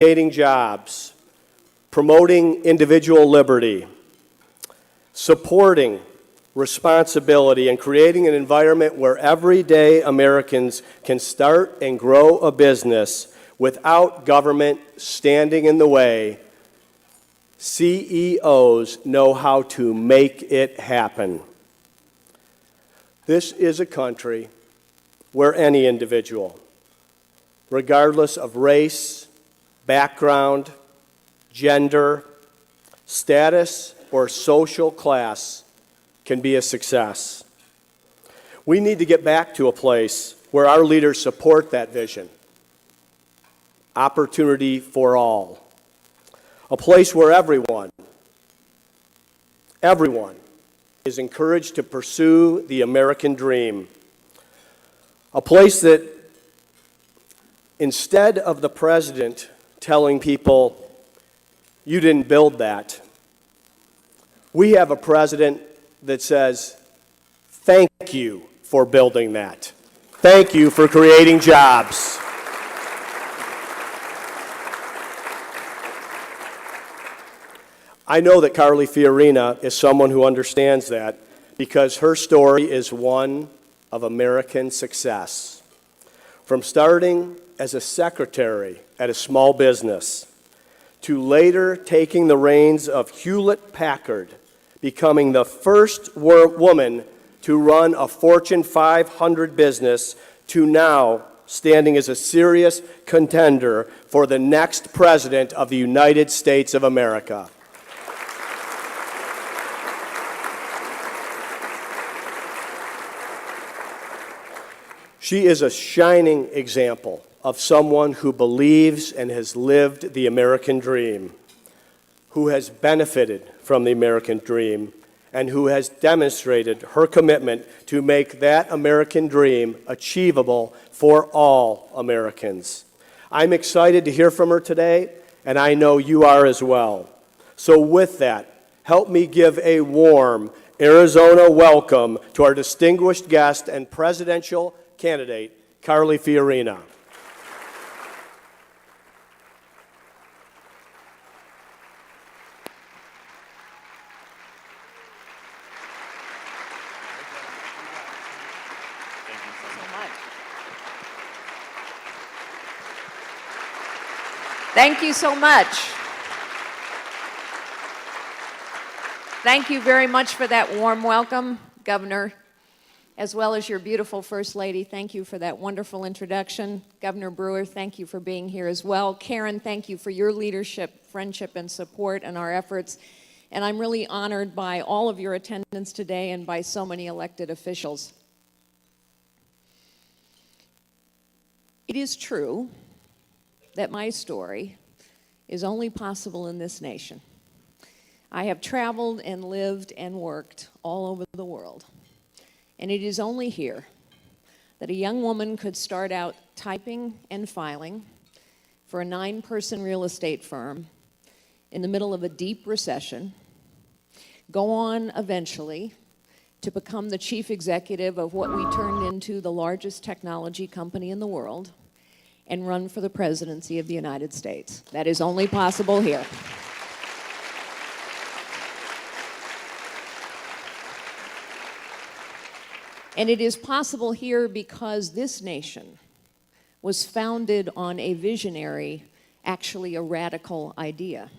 creating jobs, promoting individual liberty, supporting responsibility, and creating an environment where everyday Americans can start and grow a business without government standing in the way. CEOs know how to make it happen. This is a country where any individual, regardless of race, background, gender, status, or social class, can be a success. We need to get back to a place where our leaders support that vision. Opportunity for all. A place where everyone is encouraged to pursue the American dream. A place that, instead of the president telling people, "You didn't build that," we have a president that says, "Thank you for building that. Thank you for creating jobs." I know that Carly Fiorina is someone who understands that because her story is one of American success. From starting as a secretary at a small business to later taking the reins of Hewlett-Packard, becoming the first woman to run a Fortune 500 business, to now standing as a serious contender for the next president of the United States of America. She is a shining example of someone who believes and has lived the American dream, who has benefited from the American dream, and who has demonstrated her commitment to make that American dream achievable for all Americans. I'm excited to hear from her today, and I know you are as well. So with that, help me give a warm Arizona welcome to our distinguished guest and presidential candidate, Carly Fiorina. Thank you so much. Thank you very much for that warm welcome, Governor, as well as your beautiful First Lady. Thank you for that wonderful introduction. Governor Brewer, thank you for being here as well. Karen, thank you for your leadership, friendship, and support in our efforts. And I'm really honored by all of your attendance today and by so many elected officials. It is true that my story is only possible in this nation. I have traveled and lived and worked all over the world. And it is only here that a young woman could start out typing and filing for a 9-person real estate firm in the middle of a deep recession, go on eventually to become the chief executive of what we turned into the largest technology company in the world, and run for the presidency of the United States. That is only possible here. And it is possible here because this nation was founded on a visionary, actually a radical idea.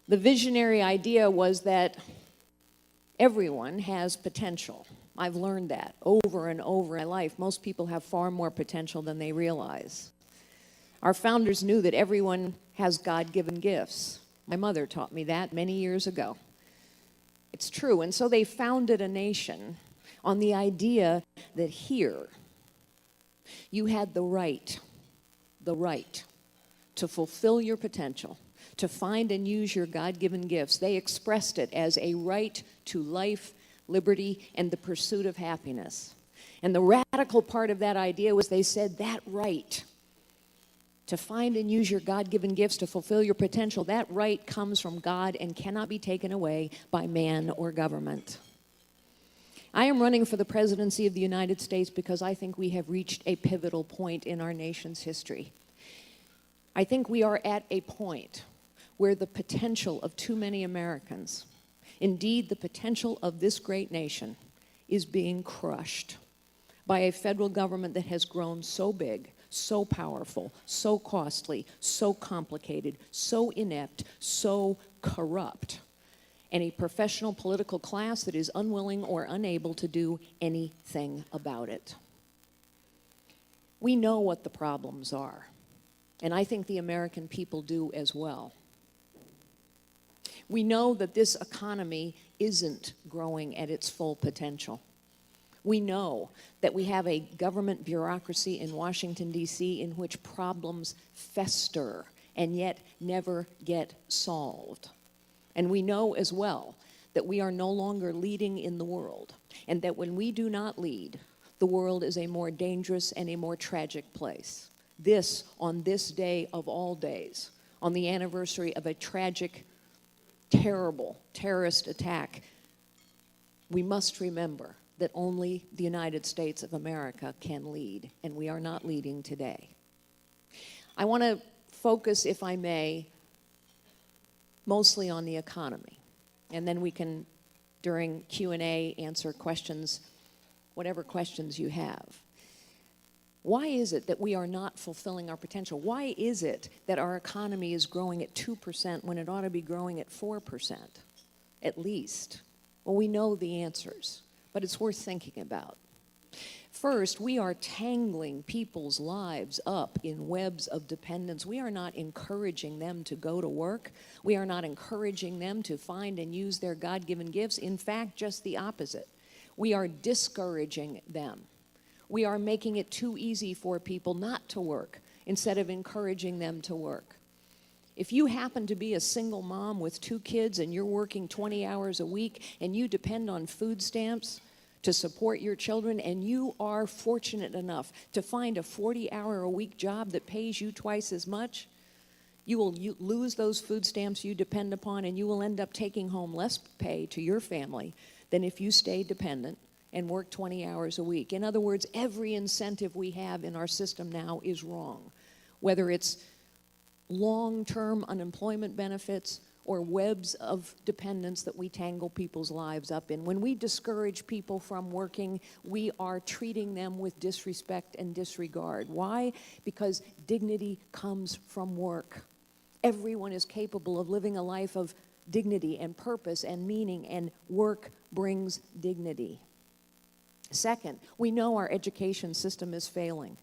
The visionary idea was that everyone has potential. I've learned that over and over in my life. Most people have far more potential than they realize. Our founders knew that everyone has God-given gifts. My mother taught me that many years ago. It's true. And so they founded a nation on the idea that here you had the right to fulfill your potential, to find and use your God-given gifts. They expressed it as a right to life, liberty, and the pursuit of happiness. And the radical part of that idea was they said that right to find and use your God-given gifts to fulfill your potential, that right comes from God and cannot be taken away by man or government. I am running for the presidency of the United States because I think we have reached a pivotal point in our nation's history. I think we are at a point where the potential of too many Americans, indeed the potential of this great nation, is being crushed by a federal government that has grown so big, so powerful, so costly, so complicated, so inept, so corrupt, and a professional political class that is unwilling or unable to do anything about it. We know what the problems are, and I think the American people do as well. We know that this economy isn't growing at its full potential. We know that we have a government bureaucracy in Washington, D.C., in which problems fester and yet never get solved. And we know as well that we are no longer leading in the world, and that when we do not lead, the world is a more dangerous and a more tragic place. This, on this day of all days, on the anniversary of a tragic, terrible terrorist attack, we must remember that only the United States of America can lead, and we are not leading today. I want to focus, if I may, mostly on the economy, and then we can, during Q&A, answer questions, whatever questions you have. Why is it that we are not fulfilling our potential? Why is it that our economy is growing at 2% when it ought to be growing at 4%, at least? Well, we know the answers, but it's worth thinking about. First, we are tangling people's lives up in webs of dependence. We are not encouraging them to go to work. We are not encouraging them to find and use their God-given gifts. In fact, just the opposite. We are discouraging them. We are making it too easy for people not to work instead of encouraging them to work. If you happen to be a single mom with 2 kids and you're working 20 hours a week and you depend on food stamps to support your children, and you are fortunate enough to find a 40-hour-a-week job that pays you twice as much, you will lose those food stamps you depend upon, and you will end up taking home less pay to your family than if you stay dependent and work 20 hours a week. In other words, every incentive we have in our system now is wrong, whether it's long-term unemployment benefits or webs of dependence that we tangle people's lives up in. When we discourage people from working, we are treating them with disrespect and disregard. Why? Because dignity comes from work. Everyone is capable of living a life of dignity and purpose and meaning, and work brings dignity. Second, we know our education system is failing.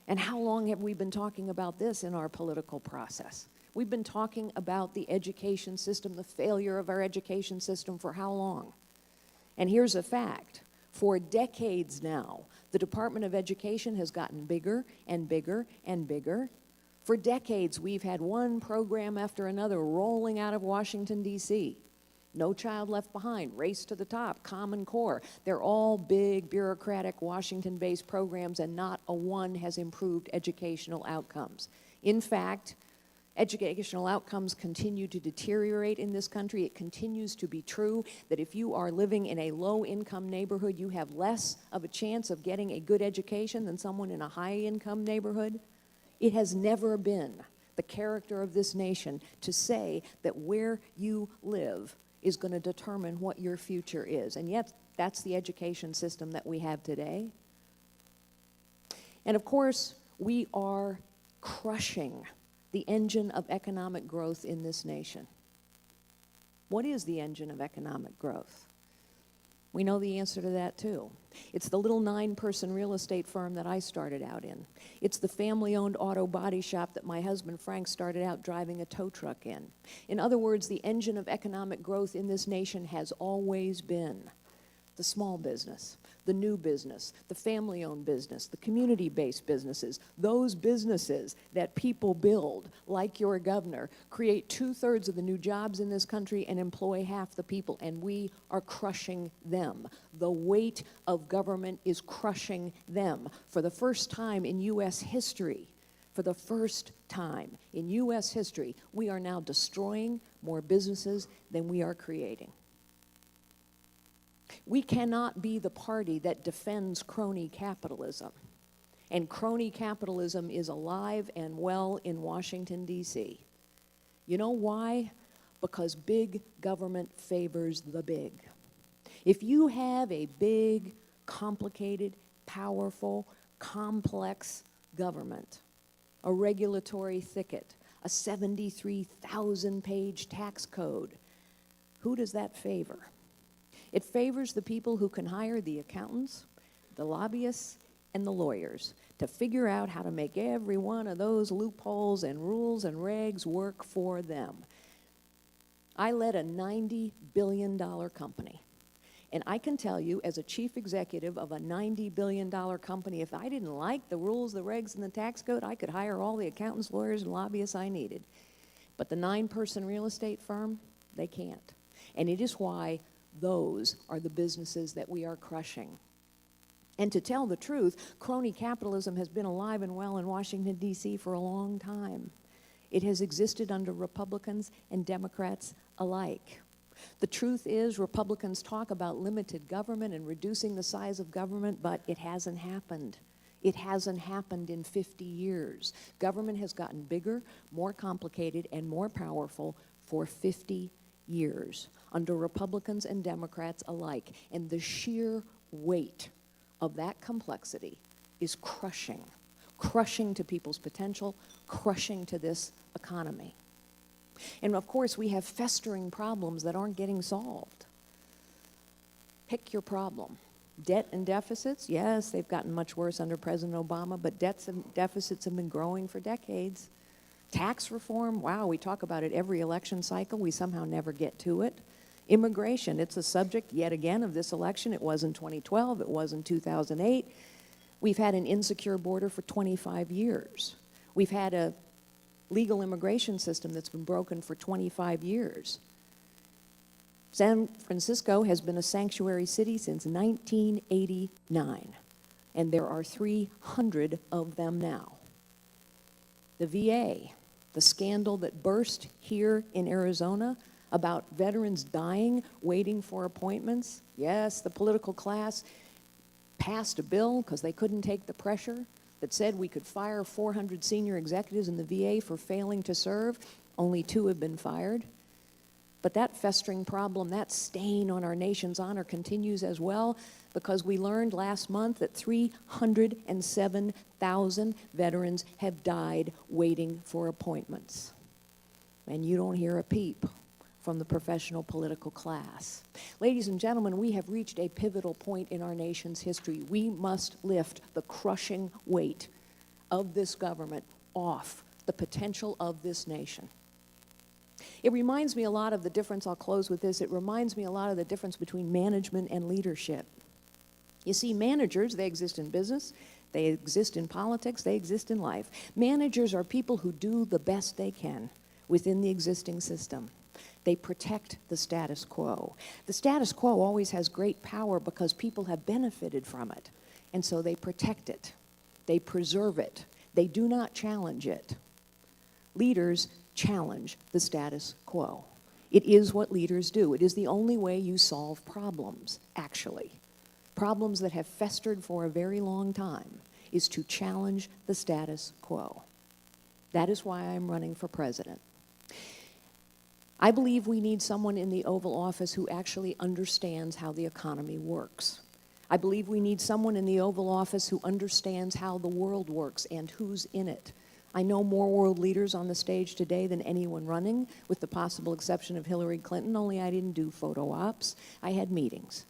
And how long have we been talking about this in our political process? We've been talking about the education system, the failure of our education system, for how long? And here's a fact. For decades now, the Department of Education has gotten bigger and bigger and bigger. For decades, we've had one program after another rolling out of Washington, D.C. No Child Left Behind, Race to the Top, Common Core. They're all big, bureaucratic, Washington-based programs, and not a one has improved educational outcomes. In fact, educational outcomes continue to deteriorate in this country. It continues to be true that if you are living in a low-income neighborhood, you have less of a chance of getting a good education than someone in a high-income neighborhood. It has never been the character of this nation to say that where you live is going to determine what your future is. And yet, that's the education system that we have today. And of course, we are crushing the engine of economic growth in this nation. What is the engine of economic growth? We know the answer to that too. It's the little 9-person real estate firm that I started out in. It's the family-owned auto body shop that my husband Frank started out driving a tow truck in. In other words, the engine of economic growth in this nation has always been the small business, the new business, the family-owned business, the community-based businesses. Those businesses that people build, like your governor, create 2/3 of the new jobs in this country and employ half the people, and we are crushing them. The weight of government is crushing them. For the first time in U.S. history, we are now destroying more businesses than we are creating. We cannot be the party that defends crony capitalism And crony capitalism is alive and well in Washington, D.C. You know why? Because big government favors the big. If you have a big, complicated, powerful, complex government, a regulatory thicket, a 73,000-page tax code, who does that favor? It favors the people who can hire the accountants, the lobbyists, and the lawyers to figure out how to make every one of those loopholes and rules and regs work for them. I led a $90 billion company. And I can tell you, as a chief executive of a $90 billion company, if I didn't like the rules, the regs, and the tax code, I could hire all the accountants, lawyers, and lobbyists I needed. But the 9-person real estate firm, they can't. And it is why those are the businesses that we are crushing. And to tell the truth, crony capitalism has been alive and well in Washington, D.C. for a long time. It has existed under Republicans and Democrats alike. The truth is, Republicans talk about limited government and reducing the size of government, but it hasn't happened. It hasn't happened in 50 years. Government has gotten bigger, more complicated, and more powerful for 50 years under Republicans and Democrats alike. And the sheer weight of that complexity is crushing to people's potential, crushing to this economy. And of course, we have festering problems that aren't getting solved. Pick your problem. Debt and deficits, yes, they've gotten much worse under President Obama, but debts and deficits have been growing for decades. Tax reform, wow, we talk about it every election cycle. We somehow never get to it. Immigration, it's a subject, yet again, of this election. It was in 2012. It was in 2008. We've had an insecure border for 25 years. We've had a legal immigration system that's been broken for 25 years. San Francisco has been a sanctuary city since 1989, and there are 300 of them now. The VA, the scandal that burst here in Arizona about veterans dying, waiting for appointments. Yes, the political class passed a bill because they couldn't take the pressure that said we could fire 400 senior executives in the VA for failing to serve. Only 2 have been fired. But that festering problem, that stain on our nation's honor continues as well, because we learned last month that 307,000 veterans have died waiting for appointments. And you don't hear a peep from the professional political class. Ladies and gentlemen, we have reached a pivotal point in our nation's history. We must lift the crushing weight of this government off the potential of this nation. It reminds me a lot of the difference, I'll close with this, it reminds me a lot of the difference between management and leadership. You see, managers, they exist in business, they exist in politics, they exist in life. Managers are people who do the best they can within the existing system. They protect the status quo. The status quo always has great power because people have benefited from it. And so they protect it. They preserve it. They do not challenge it. Leaders challenge the status quo. It is what leaders do. It is the only way you solve problems, actually. Problems that have festered for a very long time is to challenge the status quo. That is why I'm running for president. I believe we need someone in the Oval Office who actually understands how the economy works. I believe we need someone in the Oval Office who understands how the world works and who's in it. I know more world leaders on the stage today than anyone running, with the possible exception of Hillary Clinton, only I didn't do photo ops. I had meetings.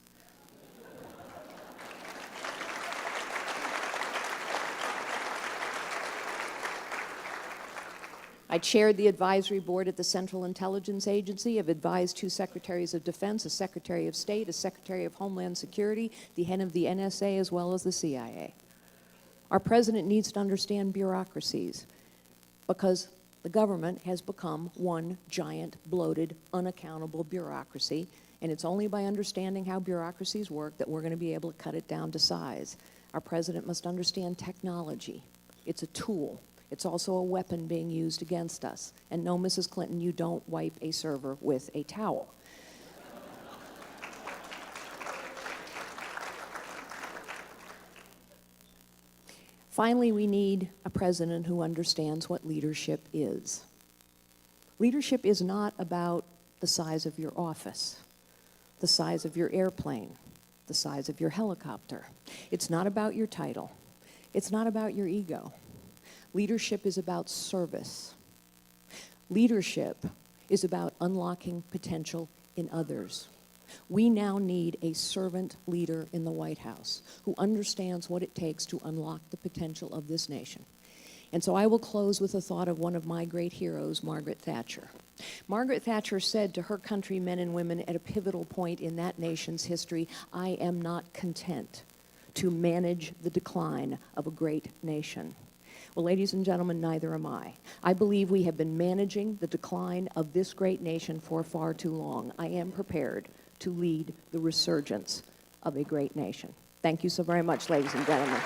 I chaired the advisory board at the Central Intelligence Agency. I've advised 2 secretaries of defense, a secretary of state, a secretary of homeland security, the head of the NSA, as well as the CIA. Our president needs to understand bureaucracies because the government has become one giant, bloated, unaccountable bureaucracy, and it's only by understanding how bureaucracies work that we're going to be able to cut it down to size. Our president must understand technology. It's a tool. It's also a weapon being used against us. And no, Mrs. Clinton, you don't wipe a server with a towel. Finally, we need a president who understands what leadership is. Leadership is not about the size of your office, the size of your airplane, the size of your helicopter. It's not about your title. It's not about your ego. Leadership is about service. Leadership is about unlocking potential in others. We now need a servant leader in the White House who understands what it takes to unlock the potential of this nation. And so I will close with a thought of one of my great heroes, Margaret Thatcher. Margaret Thatcher said to her countrymen and women at a pivotal point in that nation's history, "I am not content to manage the decline of a great nation." Well, ladies and gentlemen, neither am I. I believe we have been managing the decline of this great nation for far too long. I am prepared to lead the resurgence of a great nation. Thank you so very much, ladies and gentlemen.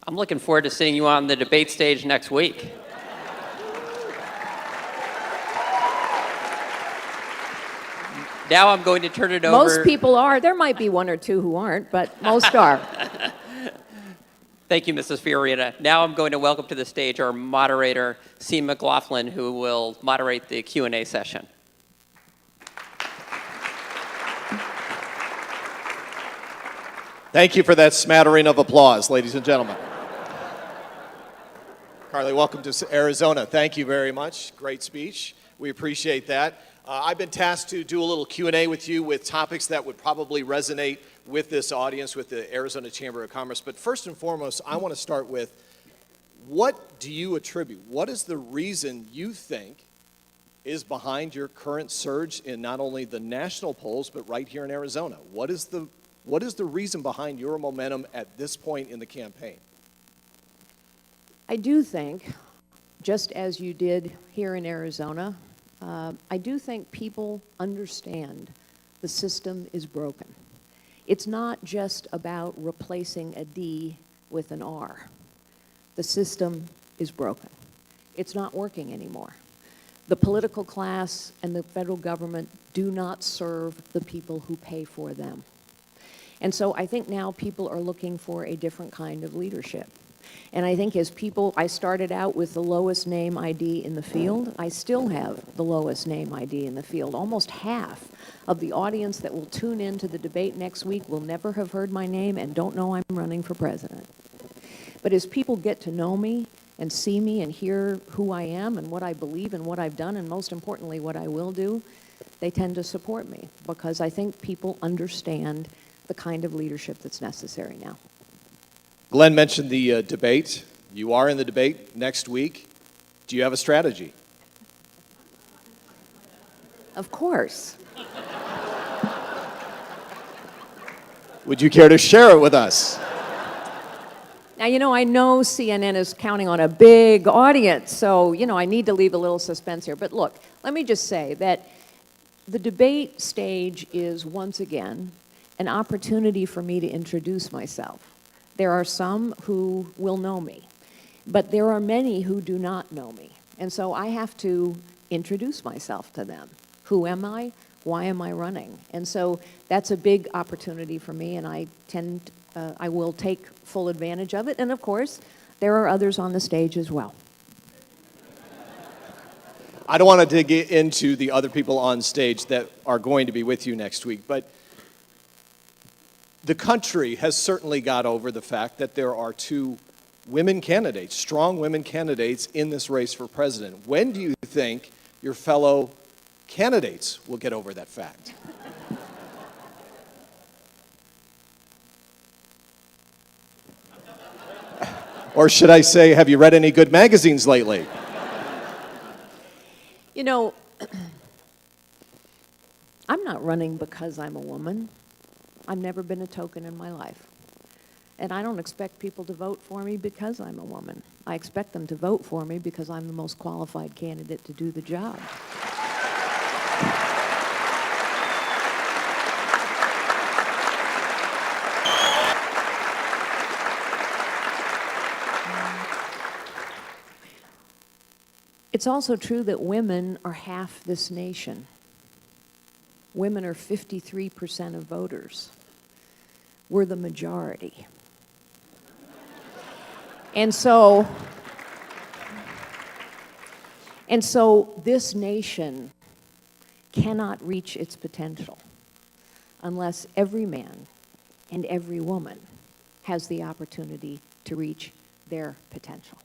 I'm looking forward to seeing you on the debate stage next week. Now I'm going to turn it over. Most people are. There might be one or two who aren't, but most are. Thank you, Mrs. Fiorina. Now I'm going to welcome to the stage our moderator, C. McLaughlin, who will moderate the Q&A session. Thank you for that smattering of applause, ladies and gentlemen. Carly, welcome to Arizona. Thank you very much. Great speech. We appreciate that. I've been tasked to do a little Q&A with you with topics that would probably resonate with this audience, with the Arizona Chamber of Commerce. But first and foremost, I want to start with, what do you attribute? What is the reason you think is behind your current surge in not only the national polls, but right here in Arizona? What is the reason behind your momentum at this point in the campaign? I do think, just as you did here in Arizona, I do think people understand the system is broken. It's not just about replacing a D with an R. The system is broken. It's not working anymore. The political class and the federal government do not serve the people who pay for them. And so I think now people are looking for a different kind of leadership. And I think as people, I started out with the lowest name ID in the field. I still have the lowest name ID in the field. Almost half of the audience that will tune in to the debate next week will never have heard my name and don't know I'm running for president. But as people get to know me and see me and hear who I am and what I believe and what I've done and most importantly what I will do, they tend to support me because I think people understand the kind of leadership that's necessary now. Glenn mentioned the debate. You are in the debate next week. Do you have a strategy? Of course. Would you care to share it with us? Now, I know CNN is counting on a big audience, so, I need to leave a little suspense here. But look, let me just say that the debate stage is, once again, an opportunity for me to introduce myself. There are some who will know me, but there are many who do not know me. And so I have to introduce myself to them. Who am I? Why am I running? And so that's a big opportunity for me, and I will take full advantage of it. And of course, there are others on the stage as well. I don't want to dig into the other people on stage that are going to be with you next week, but the country has certainly got over the fact that there are two women candidates, strong women candidates in this race for president. When do you think your fellow candidates will get over that fact? Or should I say, have you read any good magazines lately? I'm not running because I'm a woman. I've never been a token in my life. And I don't expect people to vote for me because I'm a woman. I expect them to vote for me because I'm the most qualified candidate to do the job. It's also true that women are half this nation. Women are 53% of voters. We're the majority. And so this nation cannot reach its potential unless every man and every woman has the opportunity to reach their potential.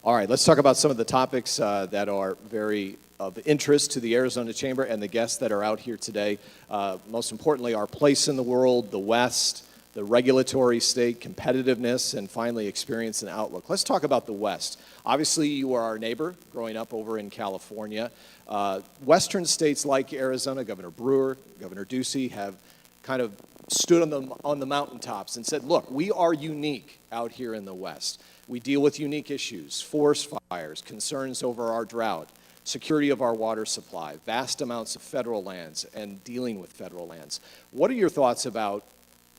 All right, let's talk about some of the topics that are very of interest to the Arizona Chamber and the guests that are out here today. Most importantly, our place in the world, the West, the regulatory state, competitiveness, and finally, experience and outlook. Let's talk about the West. Obviously, you are our neighbor growing up over in California. Western states like Arizona, Governor Brewer, Governor Ducey have kind of stood on the mountaintops and said, look, we are unique out here in the West. We deal with unique issues, forest fires, concerns over our drought, security of our water supply, vast amounts of federal lands, and dealing with federal lands. What are your thoughts about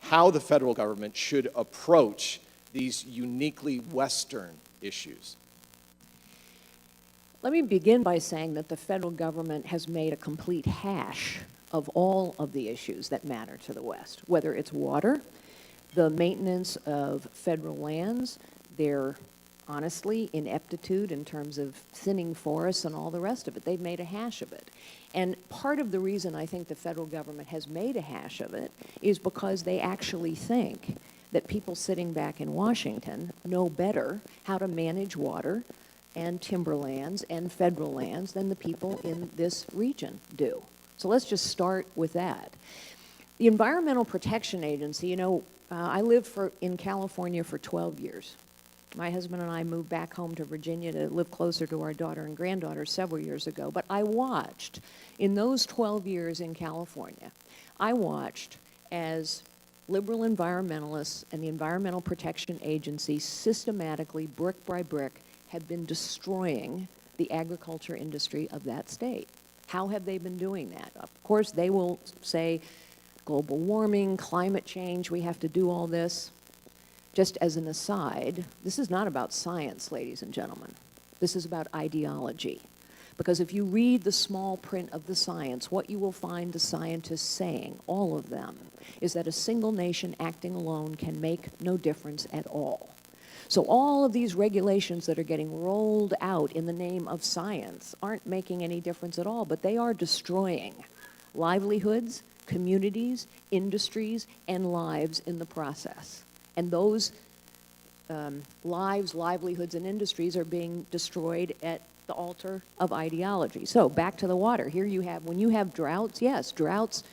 how the federal government should approach these uniquely Western issues? Let me begin by saying that the federal government has made a complete hash of all of the issues that matter to the West, whether it's water, the maintenance of federal lands, their, honestly, ineptitude in terms of thinning forests and all the rest of it. They've made a hash of it. And part of the reason I think the federal government has made a hash of it is because they actually think that people sitting back in Washington know better how to manage water and timberlands and federal lands than the people in this region do. So let's just start with that. The Environmental Protection Agency, I lived in California for 12 years. My husband and I moved back home to Virginia to live closer to our daughter and granddaughter several years ago. But I watched, in those 12 years in California, I watched as liberal environmentalists and the Environmental Protection Agency systematically, brick by brick, have been destroying the agriculture industry of that state. How have they been doing that? Of course, they will say global warming, climate change, we have to do all this. Just as an aside, this is not about science, ladies and gentlemen. This is about ideology. Because if you read the small print of the science, what you will find the scientists saying, all of them, is that a single nation acting alone can make no difference at all. So all of these regulations that are getting rolled out in the name of science aren't making any difference at all, but they are destroying livelihoods, communities, industries, and lives in the process. And those lives, livelihoods, and industries are being destroyed at the altar of ideology. So back to the water. Here you have, when you have droughts, yes, droughts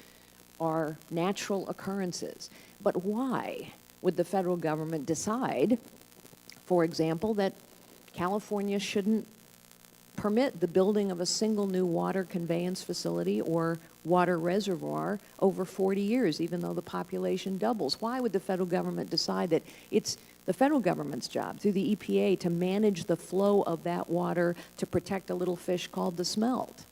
are natural occurrences. But why would the federal government decide, for example, that California shouldn't permit the building of a single new water conveyance facility or water reservoir over 40 years, even though the population doubles? Why would the federal government decide that it's the federal government's job through the EPA to manage the flow of that water to protect a little fish called the smelt?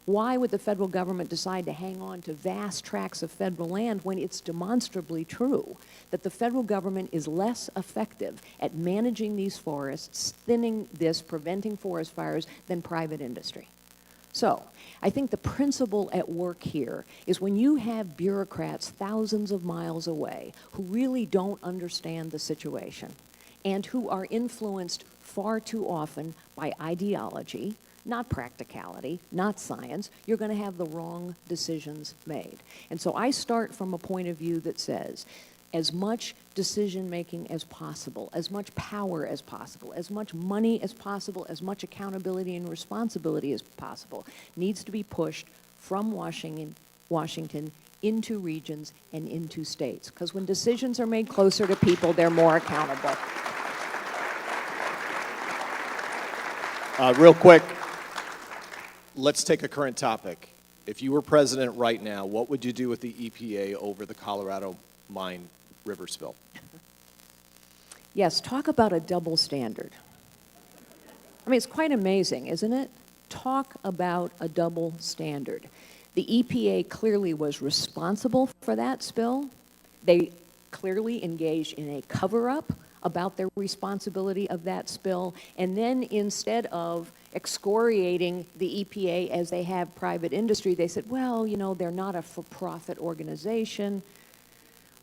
Why would the federal government decide to hang on to vast tracts of federal land when it's demonstrably true that the federal government is less effective at managing these forests, thinning this, preventing forest fires than private industry? So, I think the principle at work here is when you have bureaucrats thousands of miles away who really don't understand the situation and who are influenced far too often by ideology, not practicality, not science, you're going to have the wrong decisions made. And so I start from a point of view that says as much decision-making as possible, as much power as possible, as much money as possible, as much accountability and responsibility as possible needs to be pushed from Washington into regions and into states. Because when decisions are made closer to people, they're more accountable. Real quick, let's take a current topic. If you were president right now, what would you do with the EPA over the Colorado mine river spill. Yes, talk about a double standard. I mean, it's quite amazing, isn't it? Talk about a double standard. The EPA clearly was responsible for that spill. They clearly engaged in a cover-up about their responsibility of that spill. And then instead of excoriating the EPA as they have private industry, they said, well, you know, they're not a for-profit organization.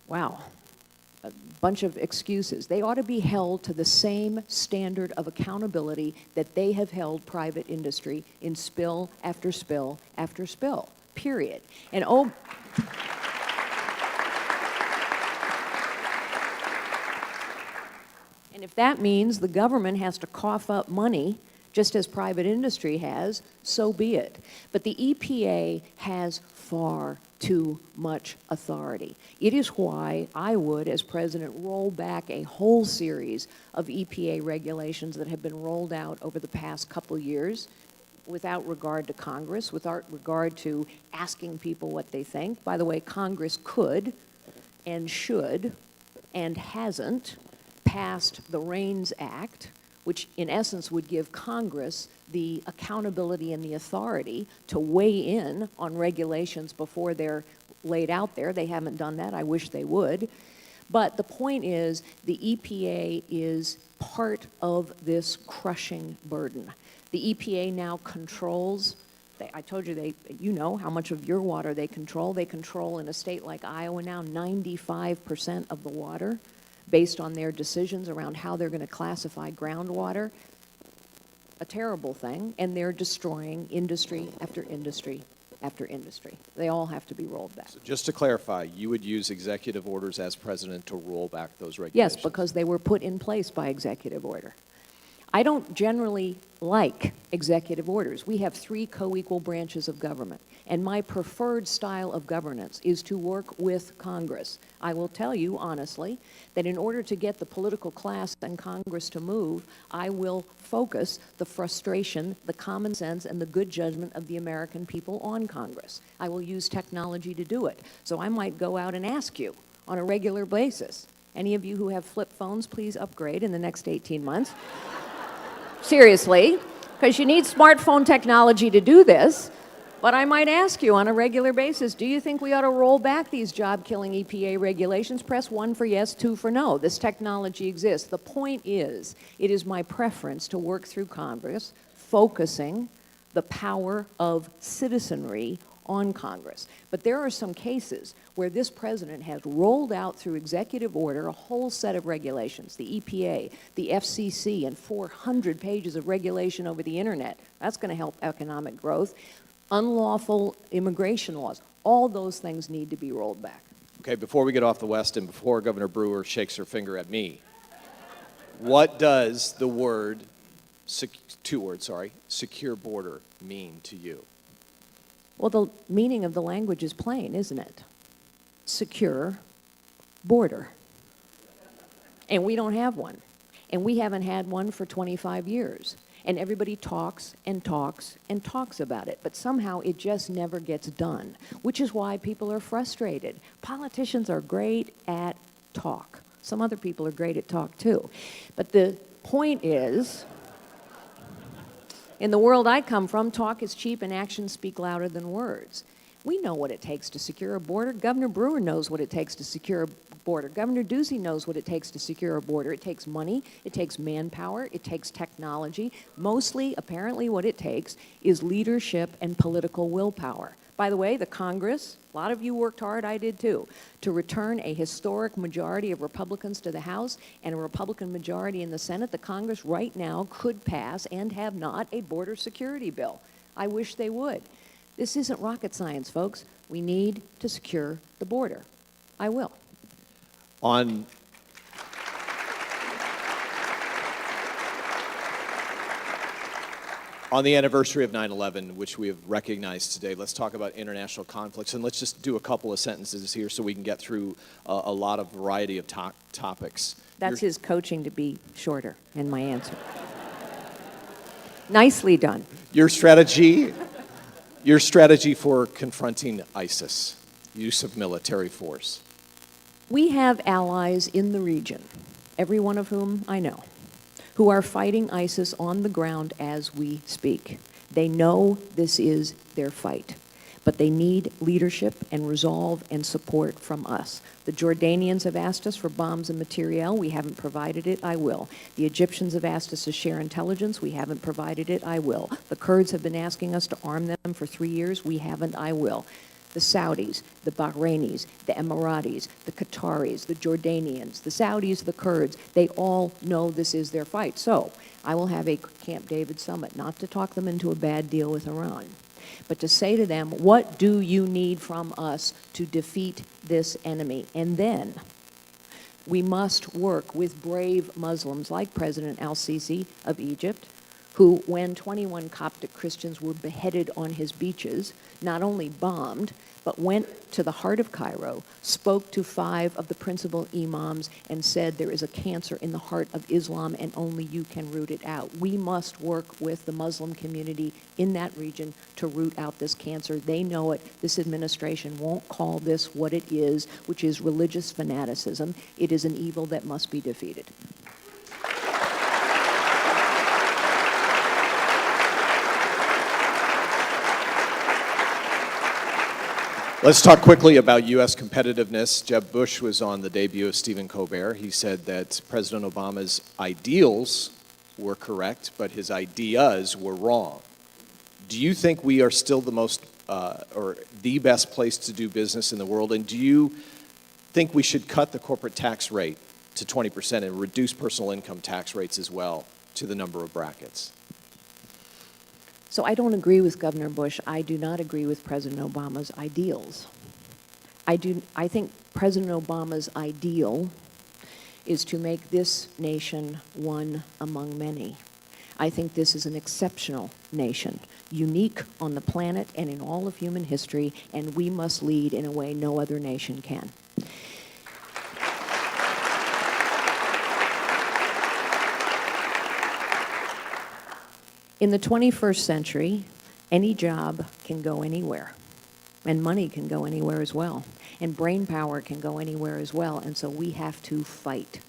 Wow. A bunch of excuses. They ought to be held to the same standard of accountability that they have held private industry in spill after spill after spill, period. And oh, and if that means the government has to cough up money, just as private industry has, so be it. But the EPA has far too much authority. It is why I would, as president, roll back a whole series of EPA regulations that have been rolled out over the past couple years without regard to Congress, without regard to asking people what they think. By the way, Congress could and should and hasn't passed the REINS Act, which in essence would give Congress the accountability and the authority to weigh in on regulations before they're laid out there. They haven't done that. I wish they would. But the point is, the EPA is part of this crushing burden. The EPA now controls, I told you, you know how much of your water they control. They control in a state like Iowa now 95% of the water, based on their decisions around how they're going to classify groundwater. A terrible thing, and they're destroying industry after industry after industry. They all have to be rolled back. So just to clarify, you would use executive orders as president to roll back those regulations? Yes, because they were put in place by executive order. I don't generally like executive orders. We have 3 co-equal branches of government, and my preferred style of governance is to work with Congress. I will tell you honestly that in order to get the political class and Congress to move, I will focus the frustration, the common sense, and the good judgment of the American people on Congress. I will use technology to do it. So I might go out and ask you on a regular basis. Any of you who have flip phones, please upgrade in the next 18 months. Seriously, because you need smartphone technology to do this. But I might ask you on a regular basis, do you think we ought to roll back these job-killing EPA regulations? Press 1 for yes, 2 for no. This technology exists. The point is, it is my preference to work through Congress, focusing the power of citizenry on Congress. But there are some cases where this president has rolled out through executive order a whole set of regulations, the EPA, the FCC, and 400 pages of regulation over the internet. That's going to help economic growth. Unlawful immigration laws. All those things need to be rolled back. Okay, before we get off the West and before Governor Brewer shakes her finger at me, what does the word, 2 words, sorry, secure border mean to you? Well, the meaning of the language is plain, isn't it? Secure border. And we don't have one. And we haven't had one for 25 years. And everybody talks and talks and talks about it. But somehow it just never gets done, which is why people are frustrated. Politicians are great at talk. Some other people are great at talk too. But the point is, in the world I come from, talk is cheap and actions speak louder than words. We know what it takes to secure a border. Governor Brewer knows what it takes to secure a border. Governor Ducey knows what it takes to secure a border. It takes money, it takes manpower, it takes technology. Mostly, apparently, what it takes is leadership and political willpower. By the way, the Congress, a lot of you worked hard, I did too, to return a historic majority of Republicans to the House and a Republican majority in the Senate. The Congress right now could pass, and have not, a border security bill. I wish they would. This isn't rocket science, folks. We need to secure the border. I will. On the anniversary of 9/11, which we have recognized today, let's talk about international conflicts. And let's just do a couple of sentences here so we can get through a lot of variety of topics. That's his coaching to be shorter in my answer. Nicely done. Your strategy for confronting ISIS, use of military force. We have allies in the region, every one of whom I know, who are fighting ISIS on the ground as we speak. They know this is their fight, but they need leadership and resolve and support from us. The Jordanians have asked us for bombs and materiel. We haven't provided it. I will. The Egyptians have asked us to share intelligence. We haven't provided it. I will. The Kurds have been asking us to arm them for 3 years. We haven't. I will. The Saudis, the Bahrainis, the Emiratis, the Qataris, the Jordanians, the Saudis, the Kurds, they all know this is their fight. So I will have a Camp David summit, not to talk them into a bad deal with Iran, but to say to them, what do you need from us to defeat this enemy? And then we must work with brave Muslims like President al-Sisi of Egypt, who, when 21 Coptic Christians were beheaded on his beaches, not only bombed, but went to the heart of Cairo, spoke to 5 of the principal imams, and said there is a cancer in the heart of Islam and only you can root it out. We must work with the Muslim community in that region to root out this cancer. They know it. This administration won't call this what it is, which is religious fanaticism. It is an evil that must be defeated. Let's talk quickly about U.S. competitiveness. Jeb Bush was on the debut of Stephen Colbert. He said that President Obama's ideals were correct, but his ideas were wrong. Do you think we are still the most, or the best place to do business in the world? And do you think we should cut the corporate tax rate to 20% and reduce personal income tax rates as well to the number of brackets? So I don't agree with Governor Bush. I do not agree with President Obama's ideals. I think President Obama's ideal is to make this nation one among many. I think this is an exceptional nation, unique on the planet and in all of human history, and we must lead in a way no other nation can. In the 21st century, any job can go anywhere, and money can go anywhere as well, and brain power can go anywhere as well, and so we have to fight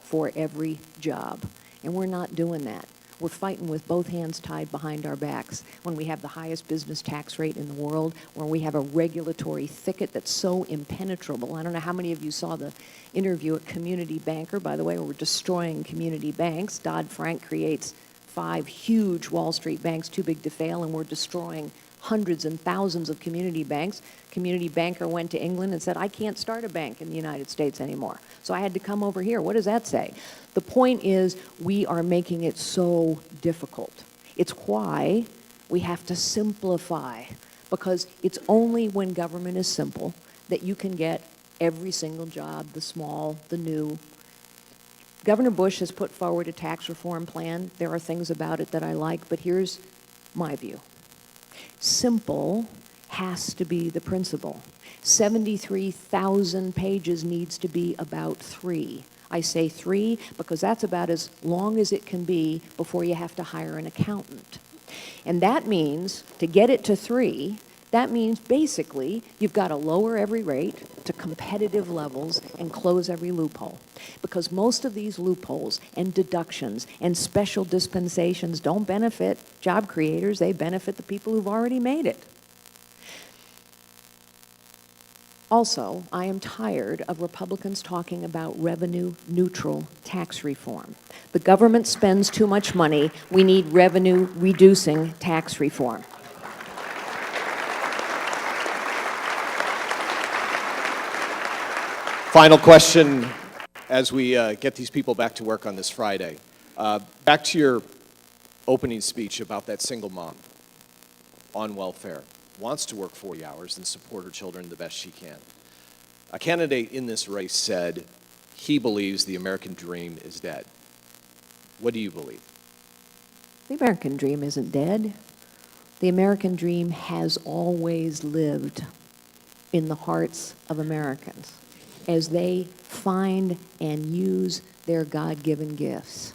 for every job, and we're not doing that. We're fighting with both hands tied behind our backs when we have the highest business tax rate in the world, when we have a regulatory thicket that's so impenetrable. I don't know how many of you saw the interview at Community Banker. By the way, we're destroying community banks. Dodd-Frank creates 5 huge Wall Street banks too big to fail, and we're destroying hundreds and thousands of community banks. Community Banker went to England and said, I can't start a bank in the United States anymore. So I had to come over here. What does that say? The point is, we are making it so difficult. It's why we have to simplify, because it's only when government is simple that you can get every single job, the small, the new. Governor Bush has put forward a tax reform plan. There are things about it that I like, but here's my view. Simple has to be the principle. 73,000 pages needs to be about 3. I say 3 because that's about as long as it can be before you have to hire an accountant. And that means, to get it to 3, that means basically you've got to lower every rate to competitive levels and close every loophole. Because most of these loopholes and deductions and special dispensations don't benefit job creators, they benefit the people who've already made it. Also, I am tired of Republicans talking about revenue-neutral tax reform. The government spends too much money. We need revenue-reducing tax reform. Final question as we get these people back to work on this Friday. Back to your opening speech about that single mom on welfare, wants to work 40 hours and support her children the best she can. A candidate in this race said he believes the American dream is dead. What do you believe? The American dream isn't dead. The American dream has always lived in the hearts of Americans as they find and use their God-given gifts.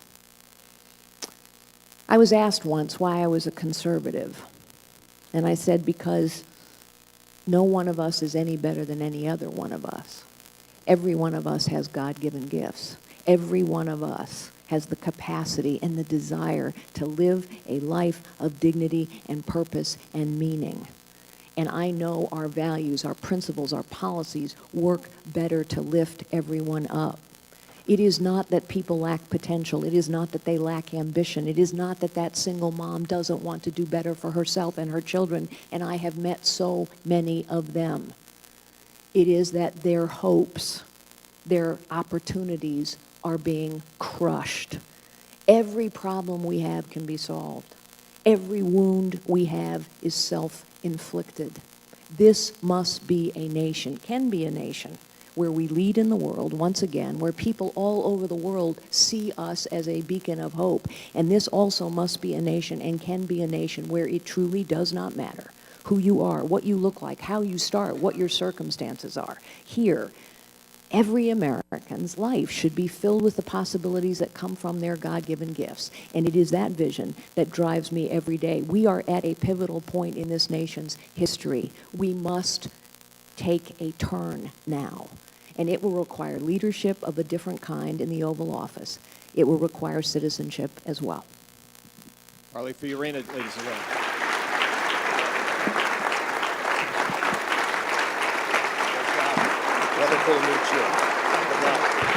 I was asked once why I was a conservative, and I said because no one of us is any better than any other one of us. Every one of us has God-given gifts. Every one of us has the capacity and the desire to live a life of dignity and purpose and meaning. And I know our values, our principles, our policies work better to lift everyone up. It is not that people lack potential. It is not that they lack ambition. It is not that that single mom doesn't want to do better for herself and her children, and I have met so many of them. It is that their hopes, their opportunities are being crushed. Every problem we have can be solved. Every wound we have is self-inflicted. This must be a nation, can be a nation, where we lead in the world, once again, where people all over the world see us as a beacon of hope. And this also must be a nation and can be a nation where it truly does not matter who you are, what you look like, how you start, what your circumstances are. Here, every American's life should be filled with the possibilities that come from their God-given gifts. And it is that vision that drives me every day. We are at a pivotal point in this nation's history. We must take a turn now. And it will require leadership of a different kind in the Oval Office. It will require citizenship as well. Carly Fiorina, ladies and gentlemen. Wonderful to meet you. Good luck.